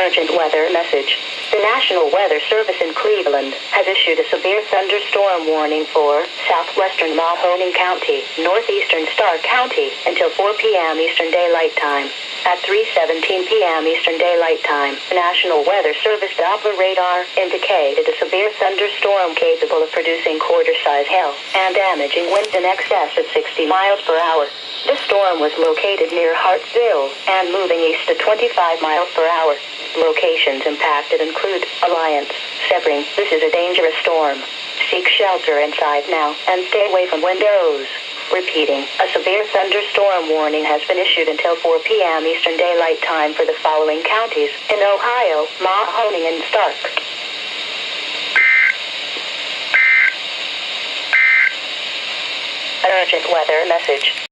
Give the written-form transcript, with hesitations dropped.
Urgent weather message. The National Weather Service in Cleveland has issued a severe thunderstorm warning for southwestern Mahoning County, northeastern Stark County, until 4 p.m. Eastern Daylight Time. At 3:17 p.m. Eastern Daylight Time, the National Weather Service Doppler radar indicated a severe thunderstorm capable of producing quarter-size hail and damaging winds in excess of 60 miles per hour. This storm was located near Hartsville and moving east at 25 miles per hour. Locations impacted include Alliance, Sebring. This is a dangerous storm. Seek shelter inside now and stay away from windows. Repeating, a severe thunderstorm warning has been issued until 4 p.m. Eastern Daylight Time for the following counties in Ohio: Mahoning and Stark. Urgent weather message.